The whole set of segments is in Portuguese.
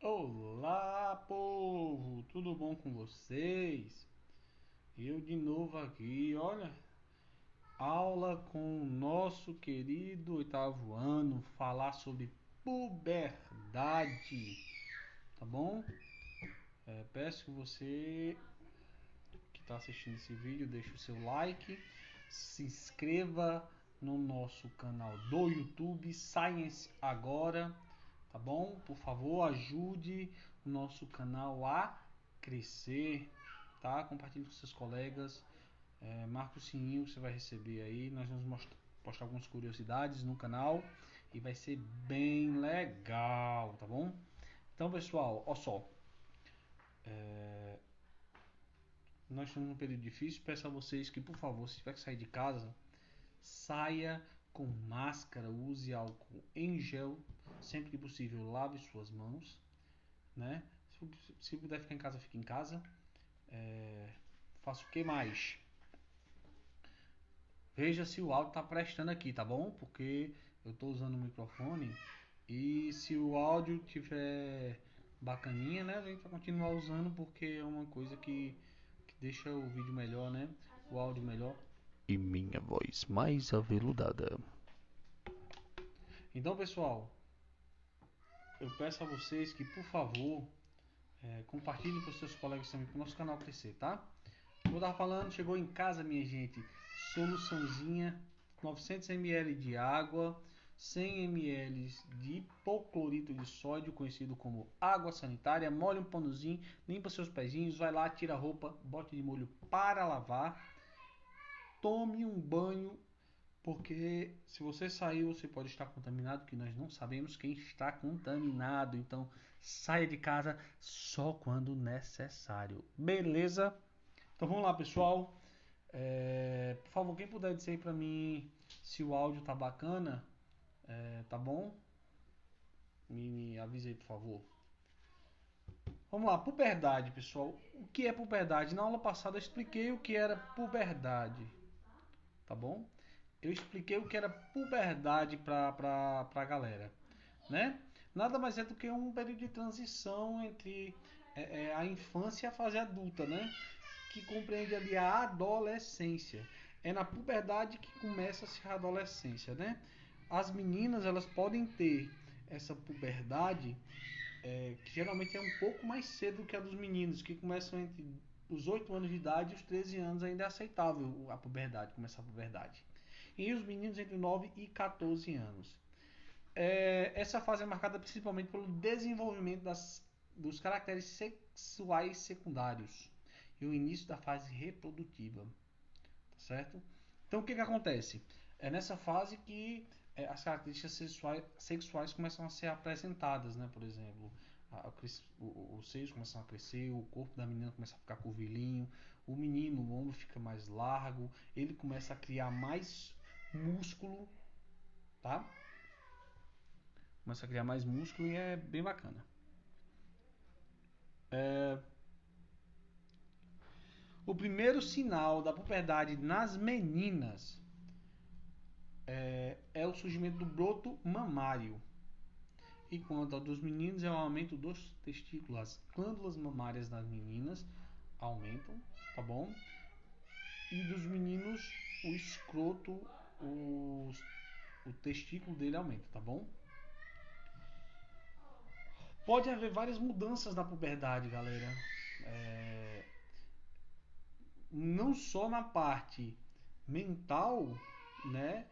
Olá, povo! Tudo bom com vocês? Eu de novo aqui, olha, aula com o nosso querido oitavo ano, falar sobre puberdade, tá bom? Peço que você que está assistindo esse vídeo deixe o seu like, se inscreva no nosso canal do YouTube Science Agora, tá bom? Por favor, ajude o nosso canal a crescer, tá? Compartilhe com seus colegas, marca o sininho que você vai receber aí. Nós vamos postar algumas curiosidades no canal e vai ser bem legal, tá bom? Então, pessoal, olha só, nós estamos num período difícil. Peço a vocês que, por favor, se tiver que sair de casa, saia com máscara, use álcool em gel, sempre que possível lave suas mãos, né? Se puder ficar em casa, fique em casa. Faça o que mais? Veja se o áudio está prestando aqui, tá bom? Porque eu estou usando o microfone e se o áudio tiver bacaninha, né? A gente vai continuar usando porque é uma coisa que deixa o vídeo melhor, né? O áudio melhor. E minha voz mais aveludada. Então, pessoal, eu peço a vocês que, por favor, compartilhem com seus colegas também para o nosso canal crescer, tá? Como eu estava falando, chegou em casa, minha gente, soluçãozinha, 900 ml de água, 100 ml de hipoclorito de sódio, conhecido como água sanitária. Molhe um panozinho, limpa seus pezinhos, vai lá, tira a roupa, bote de molho para lavar. Tome um banho, porque se você saiu, você pode estar contaminado, que nós não sabemos quem está contaminado. Então, saia de casa só quando necessário. Beleza? Então vamos lá, pessoal. Por favor, quem puder dizer aí pra mim se o áudio tá bacana, tá bom? Me avisa aí, por favor. Vamos lá, puberdade, pessoal. O que é puberdade? Na aula passada eu expliquei o que era puberdade, tá bom? Eu expliquei o que era puberdade pra galera, né? Nada mais é do que um período de transição entre a infância e a fase adulta, né? Que compreende ali a adolescência. É na puberdade que começa-se a adolescência, né? As meninas, elas podem ter essa puberdade que geralmente é um pouco mais cedo que a dos meninos, que começam entre os 8 anos de idade e os 13 anos. Ainda é aceitável a puberdade, começar a puberdade. E os meninos entre 9 e 14 anos. Essa fase é marcada principalmente pelo desenvolvimento dos caracteres sexuais secundários e o início da fase reprodutiva, tá certo? Então o que acontece? É nessa fase que as características sexuais começam a ser apresentadas, né? Por exemplo, os seios começam a crescer, o corpo da menina começa a ficar curvilíneo, o menino, o ombro fica mais largo, ele começa a criar mais músculo, tá? Começa a criar mais músculo e é bem bacana. O primeiro sinal da puberdade nas meninas é o surgimento do broto mamário. E quanto ao dos meninos, é o aumento dos testículos. As glândulas mamárias das meninas aumentam, tá bom? E dos meninos, o escroto, o testículo dele aumenta, tá bom? Pode haver várias mudanças na puberdade, galera. Não só na parte mental, né?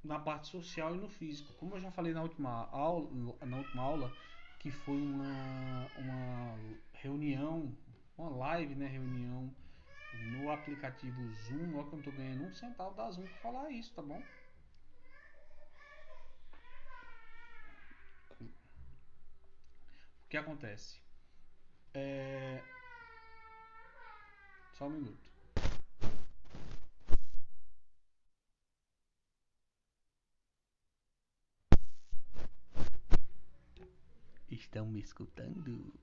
Na parte social e no físico. Como eu já falei na última aula que foi uma reunião, uma live, né? Reunião no aplicativo Zoom. Olha que eu não tô ganhando um centavo da Zoom pra falar isso, tá bom? O que acontece? Só um minuto. Estão me escutando?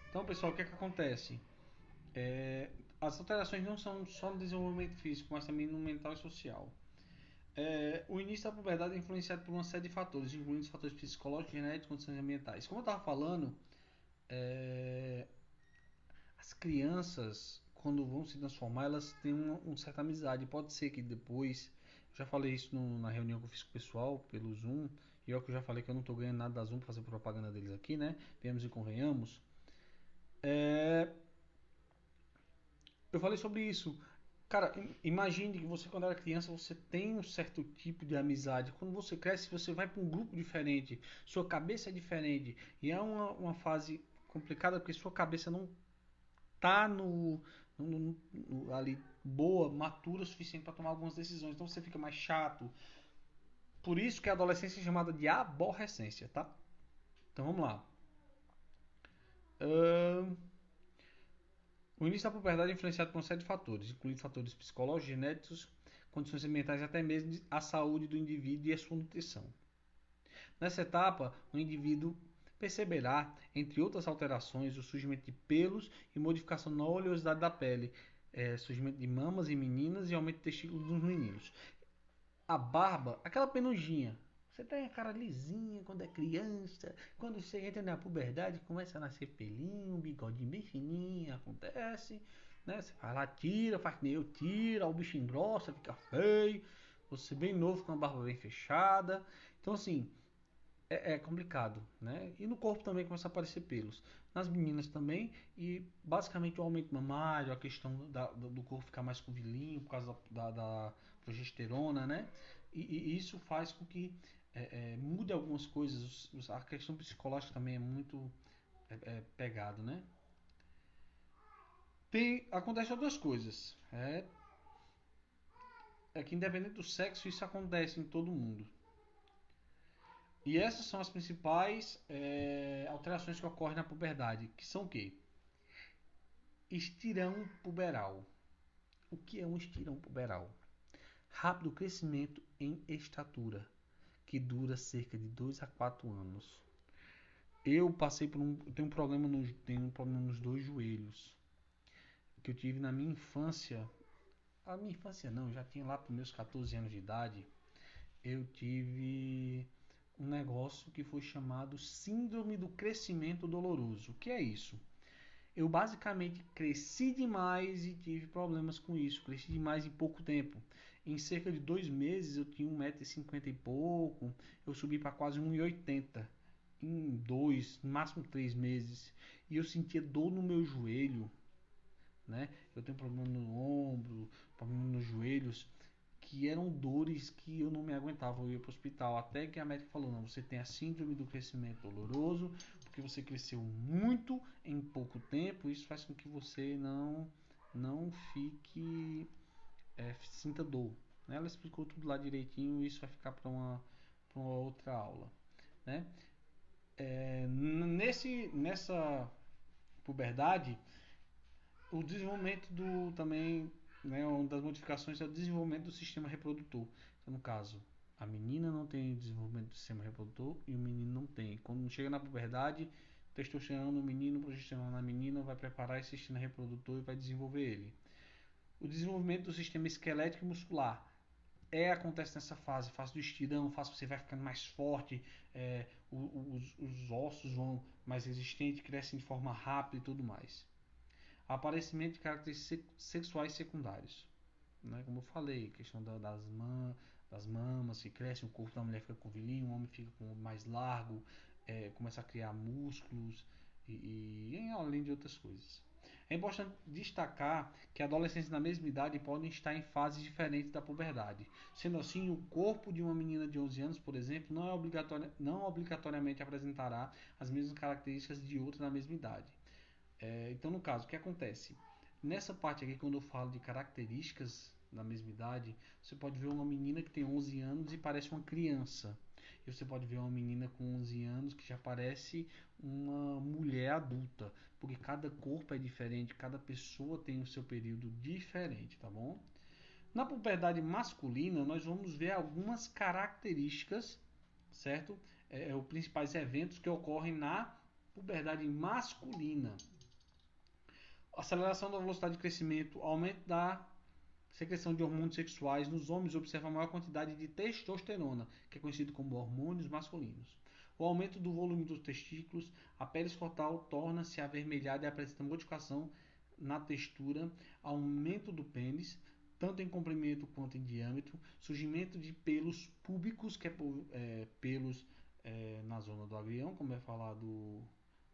Então, pessoal, o que acontece? As alterações não são só no desenvolvimento físico, mas também no mental e social. O início da puberdade é influenciado por uma série de fatores, incluindo os fatores psicológicos, genéticos e condições ambientais. Como eu estava falando, é, as crianças, quando vão se transformar, elas têm uma certa amizade. Pode ser que depois, eu já falei isso na reunião que eu fiz com o pessoal pelo Zoom, e eu que já falei que eu não estou ganhando nada da Zoom para fazer propaganda deles aqui, né? Viemos e convenhamos. Eu falei sobre isso. Cara, imagine que você, quando era criança, você tem um certo tipo de amizade. Quando você cresce, você vai para um grupo diferente, sua cabeça é diferente. E é uma fase complicada porque sua cabeça não tá ali boa, matura o suficiente para tomar algumas decisões. Então você fica mais chato. Por isso que a adolescência é chamada de aborrecência, tá? Então vamos lá. Ahn, O início da puberdade é influenciado por uma série de fatores, incluindo fatores psicológicos, genéticos, condições ambientais e até mesmo a saúde do indivíduo e a sua nutrição. Nessa etapa, o indivíduo perceberá, entre outras alterações, o surgimento de pelos e modificação na oleosidade da pele, surgimento de mamas em meninas e aumento de testículos nos meninos. A barba, aquela penugem. Você tem a cara lisinha quando é criança, quando você entra na puberdade, começa a nascer pelinho, um bigodinho bem fininho, acontece, né? Você vai lá, tira, faz que nem eu, tira, o bicho engrossa, fica feio, você bem novo com a barba bem fechada. Então, assim, é complicado, né? E no corpo também começa a aparecer pelos. Nas meninas também, e basicamente o aumento mamário, a questão do corpo ficar mais curvilinho por causa da progesterona, né? E isso faz com que mude algumas coisas. A questão psicológica também é muito pegado, né? Acontece outras coisas. É que independente do sexo, isso acontece em todo mundo. E essas são as principais alterações que ocorrem na puberdade, que são o quê? Estirão puberal. O que é um estirão puberal? Rápido crescimento em estatura, que dura cerca de 2 a 4 anos. Eu passei por tenho um problema nos dois joelhos, que eu tive na minha infância. A minha infância não, já tinha lá para meus 14 anos de idade, eu tive um negócio que foi chamado síndrome do crescimento doloroso. O que é isso? Eu basicamente cresci demais e tive problemas com isso. Cresci demais em pouco tempo. Em cerca de 2 meses eu tinha 1,50 m e pouco. Eu subi para quase 1,80 m em 2, no máximo 3 meses. E eu sentia dor no meu joelho, né? Eu tenho problema no ombro, problema nos joelhos, que eram dores que eu não me aguentava. Eu ia para o hospital, até que a médica falou: não, você tem a síndrome do crescimento doloroso, porque você cresceu muito em pouco tempo. Isso faz com que você não fique sinta dor, né? Ela explicou tudo lá direitinho. Isso vai ficar para uma outra aula, né? Nessa puberdade, o desenvolvimento do também, né, uma das modificações é o desenvolvimento do sistema reprodutor. Então, no caso, a menina não tem desenvolvimento do sistema reprodutor e o menino não tem. Quando chega na puberdade, testosterona no menino, progesterona na menina, vai preparar esse sistema reprodutor e vai desenvolver ele. O desenvolvimento do sistema esquelético e muscular acontece nessa fase do estirão, fase que você vai ficando mais forte, os ossos vão mais resistentes, crescem de forma rápida e tudo mais. Aparecimento de caracteres sexuais secundários, né? Como eu falei, questão das mamas que crescem, o corpo da mulher fica curvilíneo, o homem fica com mais largo, começa a criar músculos e além de outras coisas. É importante destacar que adolescentes na mesma idade podem estar em fases diferentes da puberdade. Sendo assim, o corpo de uma menina de 11 anos, por exemplo, não obrigatoriamente apresentará as mesmas características de outra na mesma idade. Então, no caso, o que acontece? Nessa parte aqui, quando eu falo de características da mesma idade, você pode ver uma menina que tem 11 anos e parece uma criança. E você pode ver uma menina com 11 anos que já parece uma mulher adulta. Porque cada corpo é diferente, cada pessoa tem o seu período diferente, tá bom? Na puberdade masculina, nós vamos ver algumas características, certo? Os principais eventos que ocorrem na puberdade masculina. Aceleração da velocidade de crescimento, aumento da secreção de hormônios sexuais. Nos homens observa maior quantidade de testosterona, que é conhecido como hormônios masculinos. O aumento do volume dos testículos, a pele escrotal torna-se avermelhada e apresenta modificação na textura, aumento do pênis, tanto em comprimento quanto em diâmetro, surgimento de pelos púbicos, que é pelos na zona do agrião, como é falado,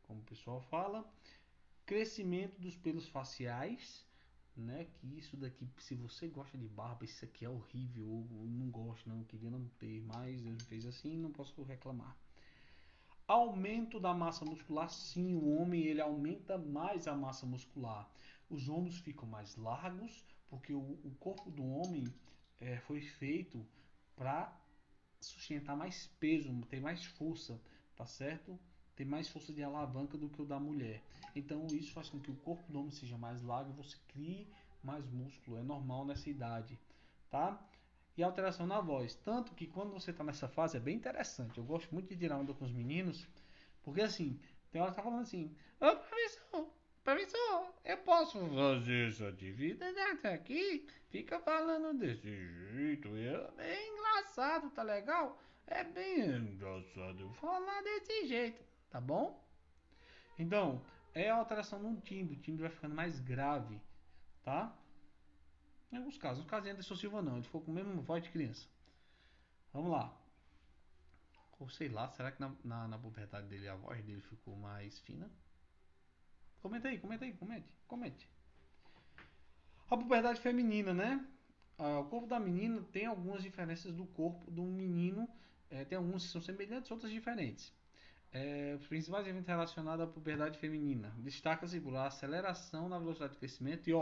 como o pessoal fala, crescimento dos pelos faciais, né? Que isso daqui, se você gosta de barba, isso aqui é horrível, eu não gosto, não queria não ter, mas Deus me fez assim, não posso reclamar. Aumento da massa muscular, sim, o homem ele aumenta mais a massa muscular. Os ombros ficam mais largos, porque o corpo do homem foi feito para sustentar mais peso, ter mais força, tá certo? Ter mais força de alavanca do que o da mulher. Então isso faz com que o corpo do homem seja mais largo e você crie mais músculo. É normal nessa idade, tá? E alteração na voz. Tanto que quando você está nessa fase é bem interessante. Eu gosto muito de tirar onda com os meninos, porque assim, tem hora que tá falando assim: ô professor, eu posso fazer essa atividade aqui? Fica falando desse jeito, é bem engraçado, tá legal? É bem engraçado eu falar desse jeito, tá bom? Então, é a alteração no timbre, o timbre vai ficando mais grave, tá? Em alguns casos, no caso de Anderson Silva não, ele ficou com a mesma voz de criança. Vamos lá. Ou sei lá, será que na puberdade dele a voz dele ficou mais fina? Comenta aí, comente. A puberdade feminina, né? O corpo da menina tem algumas diferenças do corpo do menino. Tem alguns que são semelhantes, outras diferentes. Os principais eventos relacionados à puberdade feminina. Destaca-se por a aceleração na velocidade de crescimento. E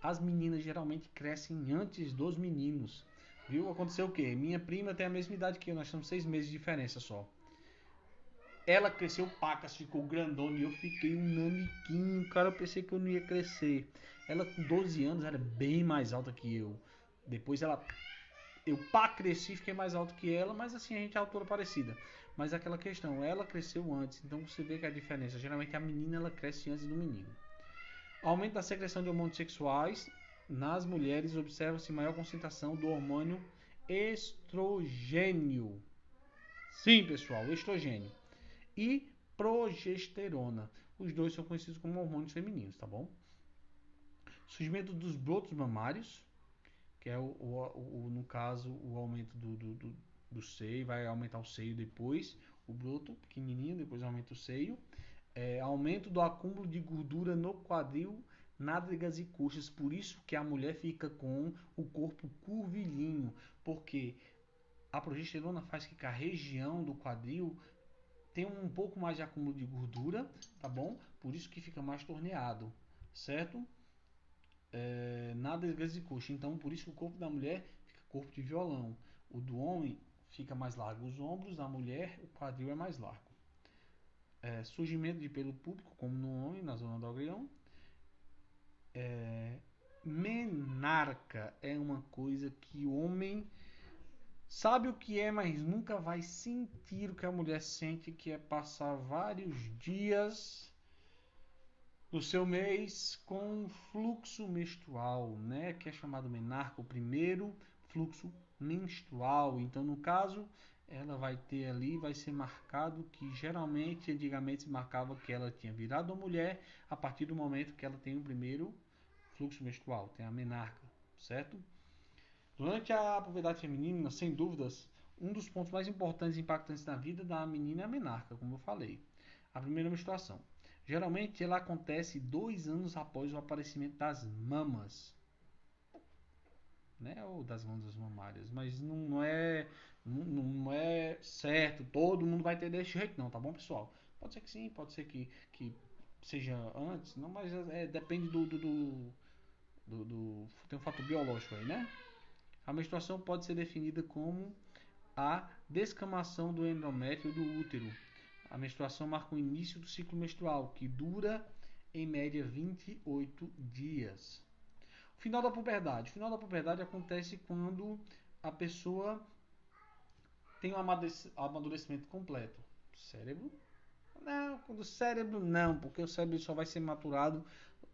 as meninas geralmente crescem antes dos meninos. Viu? Aconteceu o quê? Minha prima tem a mesma idade que eu, nós temos 6 meses de diferença só. Ela cresceu pacas, ficou grandona e eu fiquei um naniquinho. Cara, eu pensei que eu não ia crescer. Ela com 12 anos era bem mais alta que eu. Depois eu cresci, fiquei mais alto que ela, mas assim a gente é altura parecida. Mas aquela questão, ela cresceu antes, então você vê que a diferença. Geralmente a menina ela cresce antes do menino. Aumento da secreção de hormônios sexuais. Nas mulheres observa-se maior concentração do hormônio estrogênio. Sim, pessoal, estrogênio. E progesterona. Os dois são conhecidos como hormônios femininos, tá bom? Surgimento dos brotos mamários, que é no caso o aumento do seio, vai aumentar o seio depois, o broto pequenininho, depois aumenta o seio. Aumento do acúmulo de gordura no quadril, nádegas e coxas, por isso que a mulher fica com o corpo curvilíneo, porque a progesterona faz com que a região do quadril tem um pouco mais de acúmulo de gordura, tá bom? Por isso que fica mais torneado, certo? Nádegas e coxa. Então, por isso que o corpo da mulher fica corpo de violão. O do homem fica mais largo os ombros, da mulher o quadril é mais largo. Surgimento de pelo púbico, como no homem, na zona do agrião. Menarca é uma coisa que o homem sabe o que é, mas nunca vai sentir o que a mulher sente, que é passar vários dias do seu mês com fluxo menstrual, né? Que é chamado menarca, o primeiro fluxo menstrual. Então, no caso, ela vai ter ali, vai ser marcado que geralmente, antigamente se marcava que ela tinha virado uma mulher a partir do momento que ela tem o primeiro fluxo menstrual, tem a menarca, certo? Durante a puberdade feminina, sem dúvidas, um dos pontos mais importantes e impactantes na vida da menina é a menarca, como eu falei. A primeira menstruação. Geralmente ela acontece 2 anos após o aparecimento das mamas, né? Ou das glândulas mamárias, mas não é certo, todo mundo vai ter desse jeito não, tá bom, pessoal? Pode ser que sim, pode ser que seja antes, não, mas depende tem um fator biológico aí, né? A menstruação pode ser definida como a descamação do endométrio do útero. A menstruação marca o início do ciclo menstrual, que dura em média 28 dias. O final da puberdade. O final da puberdade acontece quando a pessoa tem um amadurecimento completo. Cérebro? Não, quando o cérebro não, porque o cérebro só vai ser maturado,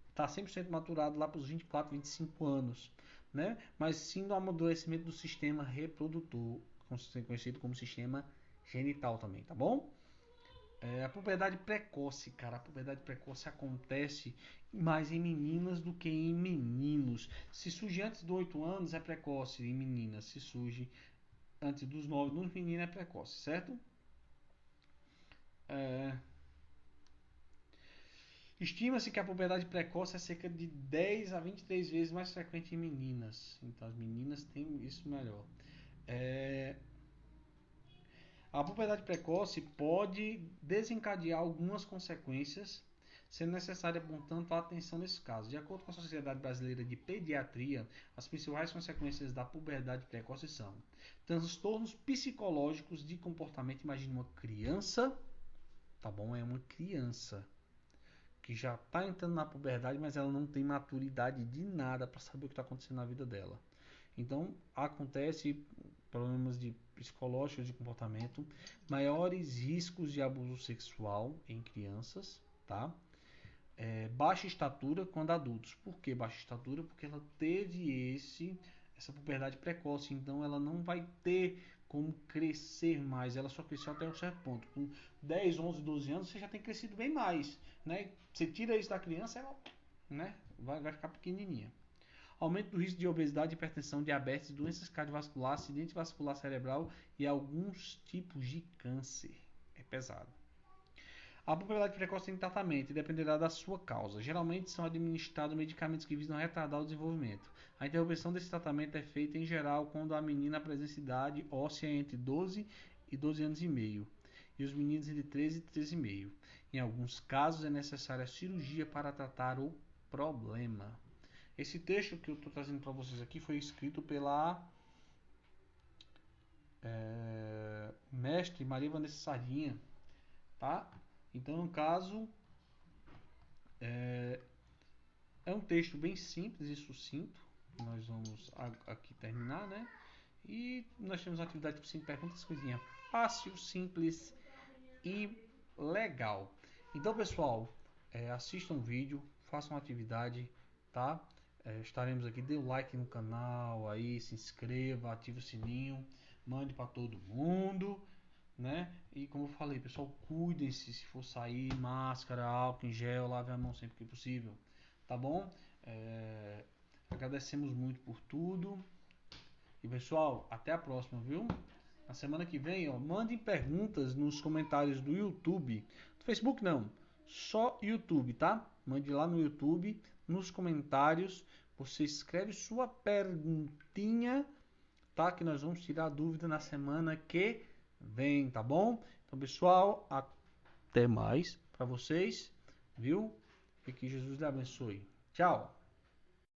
está 100% maturado lá para os 24, 25 anos. né? Mas sim do amadurecimento do sistema reprodutor, conhecido como sistema genital também, tá bom? A puberdade precoce, cara, a puberdade precoce acontece mais em meninas do que em meninos. Se surge antes dos 8 anos é precoce em meninas, se surge antes dos 9 nos meninos é precoce, certo? Estima-se que a puberdade precoce é cerca de 10 a 23 vezes mais frequente em meninas. Então as meninas têm isso melhor. A puberdade precoce pode desencadear algumas consequências, sendo necessária, portanto, a atenção nesse caso. De acordo com a Sociedade Brasileira de Pediatria, as principais consequências da puberdade precoce são transtornos psicológicos de comportamento. Imagine uma criança, tá bom? É uma criança que já está entrando na puberdade, mas ela não tem maturidade de nada para saber o que está acontecendo na vida dela. Então, acontece problemas de psicológicos de comportamento, maiores riscos de abuso sexual em crianças, tá? Baixa estatura quando adultos. Por que baixa estatura? Porque ela teve essa puberdade precoce, então ela não vai ter como crescer mais, ela só cresceu até um certo ponto. Com 10, 11, 12 anos você já tem crescido bem mais, né? Você tira isso da criança, ela, né, vai ficar pequenininha. Aumento do risco de obesidade, hipertensão, diabetes, doenças cardiovasculares, acidente vascular cerebral e alguns tipos de câncer. É pesado. A puberdade precoce tem tratamento e dependerá da sua causa. Geralmente são administrados medicamentos que visam retardar o desenvolvimento. A interrupção desse tratamento é feita em geral quando a menina apresenta idade óssea entre 12 e 12 anos e meio e os meninos entre 13 e 13,5. Em alguns casos é necessária a cirurgia para tratar o problema. Esse texto que eu estou trazendo para vocês aqui foi escrito pela mestre Maria Vanessa Sardinha, tá? Então, no caso, é um texto bem simples e sucinto. Nós vamos aqui terminar, né? E nós temos uma atividade por 5 perguntas, coisinha fácil, simples e legal. Então, pessoal, assistam o vídeo, façam uma atividade, tá? Estaremos aqui, dê um like no canal, aí se inscreva, ative o sininho, mande para todo mundo, né? E como eu falei, pessoal, cuidem-se, se for sair, máscara, álcool em gel, lave a mão sempre que possível, tá bom? Agradecemos muito por tudo. E pessoal, até a próxima, viu? Na semana que vem, ó, mandem perguntas nos comentários do YouTube. Do Facebook não, só YouTube, tá? Mande lá no YouTube, nos comentários. Você escreve sua perguntinha, tá? Que nós vamos tirar a dúvida na semana que vem, tá bom? Então, pessoal, até mais para vocês, viu? E que Jesus lhe abençoe. Tchau!